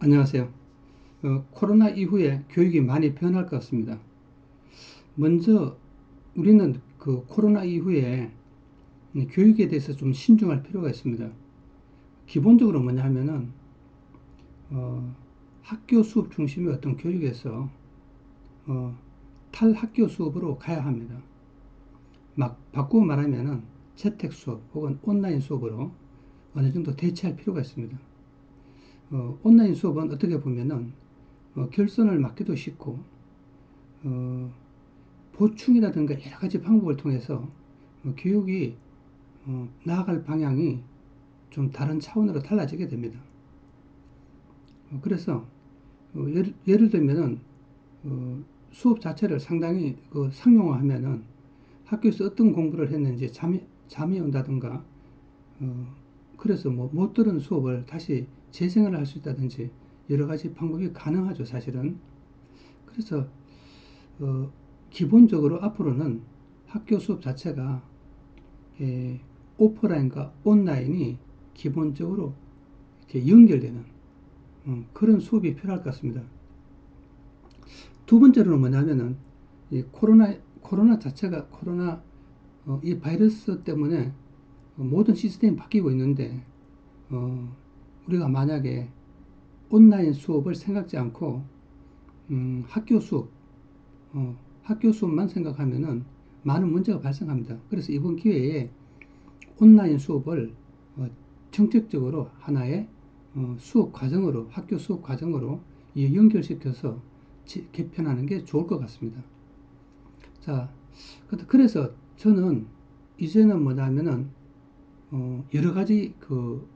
안녕하세요. 코로나 이후에 교육이 많이 변할 것 같습니다. 먼저 우리는 그 코로나 이후에 교육에 대해서 좀 신중할 필요가 있습니다. 기본적으로 뭐냐 하면은 어, 학교 수업 중심의 어떤 교육에서 어, 탈학교 수업으로 가야 합니다. 막 바꾸고 말하면은 재택 수업 혹은 온라인 수업으로 어느 정도 대체할 필요가 있습니다. 온라인 수업은 어떻게 보면은 결선을 맞기도 쉽고 어, 보충이라든가 여러 가지 방법을 통해서 교육이 나아갈 방향이 좀 다른 차원으로 달라지게 됩니다. 그래서 예를 들면은 수업 자체를 상당히 상용화하면은 학교에서 어떤 공부를 했는지 잠이 온다든가 그래서 뭐 못 들은 수업을 다시 재생을 할 수 있다든지 여러 가지 방법이 가능하죠, 사실은. 그래서 어, 기본적으로 앞으로는 학교 수업 자체가 예, 오프라인과 온라인이 기본적으로 이렇게 연결되는 그런 수업이 필요할 것 같습니다. 두 번째로는 뭐냐면은 이 코로나 자체가 이 바이러스 때문에 모든 시스템이 바뀌고 있는데 어, 우리가 만약에 온라인 수업을 생각지 않고 학교 수업 학교 수업만 생각하면은 많은 문제가 발생합니다. 그래서 이번 기회에 온라인 수업을 어, 정책적으로 하나의 수업 과정으로 학교 수업 과정으로 연결시켜서 개편하는 게 좋을 것 같습니다. 자, 그래서 저는 이제는 뭐냐면은 여러 가지 그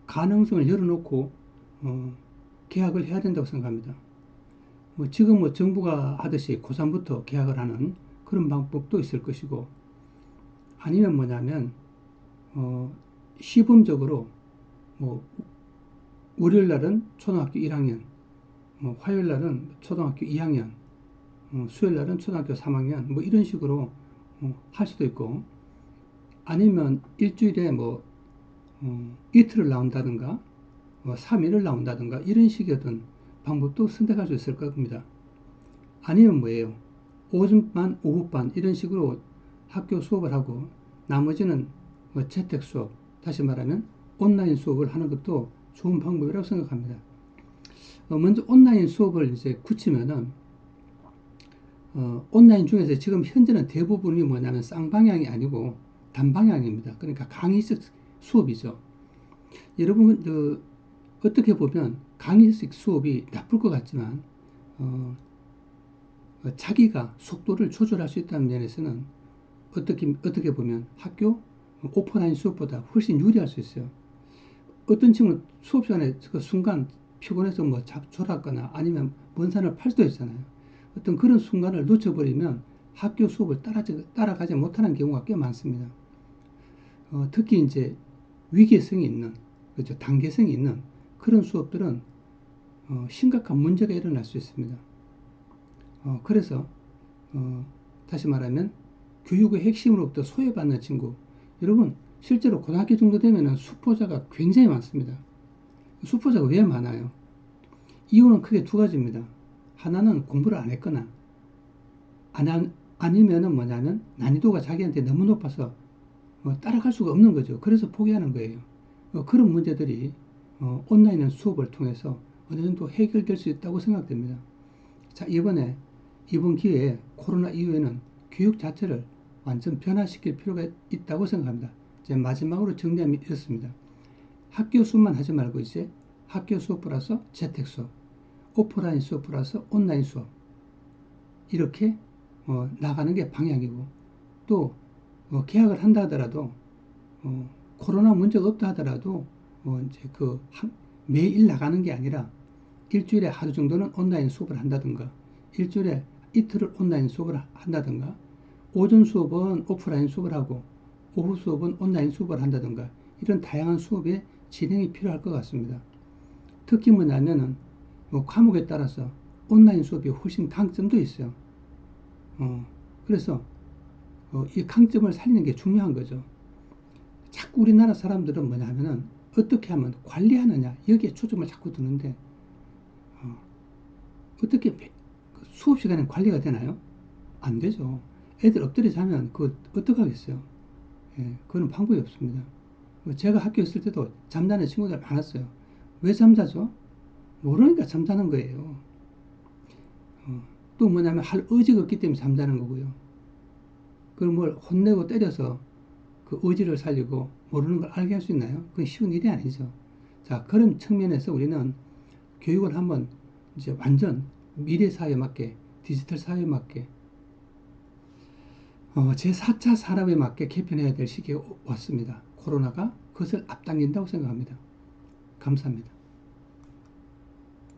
가능성을 열어놓고 계약을 해야 된다고 생각합니다. 지금 뭐 정부가 하듯이 고3부터 계약을 하는 그런 방법도 있을 것이고 아니면 뭐냐면 어, 시범적으로 뭐 월요일 날은 초등학교 1학년, 화요일 날은 초등학교 2학년, 수요일 날은 초등학교 3학년, 뭐 이런 식으로 할 수도 있고, 아니면 일주일에 뭐 이틀을 나온다든가, 3일을 나온다든가 이런 식의 어떤 방법도 선택할 수 있을 겁니다. 아니면 뭐예요? 오전반, 오후반 이런 식으로 학교 수업을 하고 나머지는 뭐 재택 수업, 다시 말하면 온라인 수업을 하는 것도 좋은 방법이라고 생각합니다. 먼저 온라인 수업을 이제 굳히면은 온라인 중에서 지금 현재는 대부분이 뭐냐면 쌍방향이 아니고 단방향입니다. 그러니까 강의식 수업이죠. 여러분 어떻게 보면 강의식 수업이 나쁠 것 같지만 어, 자기가 속도를 조절할 수 있다는 면에서는 어떻게 보면 학교 오프라인 수업보다 훨씬 유리할 수 있어요. 어떤 친구는 수업 시간에 그 순간 피곤해서 뭐 졸았거나 아니면 먼 산을 팔 수도 있잖아요. 어떤 그런 순간을 놓쳐버리면 학교 수업을 따라가지 못하는 경우가 꽤 많습니다. 특히 이제 위계성이 있는, 그렇죠. 단계성이 있는 그런 수업들은 심각한 문제가 일어날 수 있습니다. 그래서 어, 다시 말하면 교육의 핵심으로부터 소외받는 친구, 여러분 실제로 고등학교 정도 되면은 수포자가 굉장히 많습니다. 수포자가 왜 많아요? 이유는 크게 두 가지입니다. 하나는 공부를 안 했거나 아니면은 뭐냐면 난이도가 자기한테 너무 높아서 따라갈 수가 없는 거죠. 그래서 포기하는 거예요. 그런 문제들이 온라인 수업을 통해서 어느 정도 해결될 수 있다고 생각됩니다. 자, 이번 기회에 코로나 이후에는 교육 자체를 완전 변화시킬 필요가 있다고 생각합니다. 이제 마지막으로 정리하면 이렇습니다. 학교 수업만 하지 말고 이제 학교 수업 플러스 재택 수업, 오프라인 수업 플러스 온라인 수업 이렇게 나가는 게 방향이고 또 계약을 한다 하더라도 코로나 문제가 없다 하더라도 이제 매일 나가는 게 아니라 일주일에 하루 정도는 온라인 수업을 한다든가 일주일에 이틀을 온라인 수업을 한다든가 오전 수업은 오프라인 수업을 하고 오후 수업은 온라인 수업을 한다든가 이런 다양한 수업의 진행이 필요할 것 같습니다. 특히 뭐냐면은 과목에 따라서 온라인 수업이 훨씬 강점도 있어요. 그래서 이 강점을 살리는 게 중요한 거죠. 자꾸 우리나라 사람들은 뭐냐면은 어떻게 하면 관리하느냐 여기에 초점을 자꾸 두는데 어떻게 수업 시간에 관리가 되나요? 안 되죠. 애들 엎드려 자면 그 어떡하겠어요? 예, 그건 방법이 없습니다. 제가 학교 있을 때도 잠자는 친구들 많았어요. 왜 잠자죠? 모르니까 잠자는 거예요. 또 뭐냐면 할 의지가 없기 때문에 잠자는 거고요. 그걸 뭘 혼내고 때려서 그 의지를 살리고 모르는 걸 알게 할 수 있나요? 그건 쉬운 일이 아니죠. 자, 그런 측면에서 우리는 교육을 한번 이제 완전 미래 사회에 맞게, 디지털 사회에 맞게, 제4차 산업에 맞게 개편해야 될 시기가 왔습니다. 코로나가 그것을 앞당긴다고 생각합니다. 감사합니다.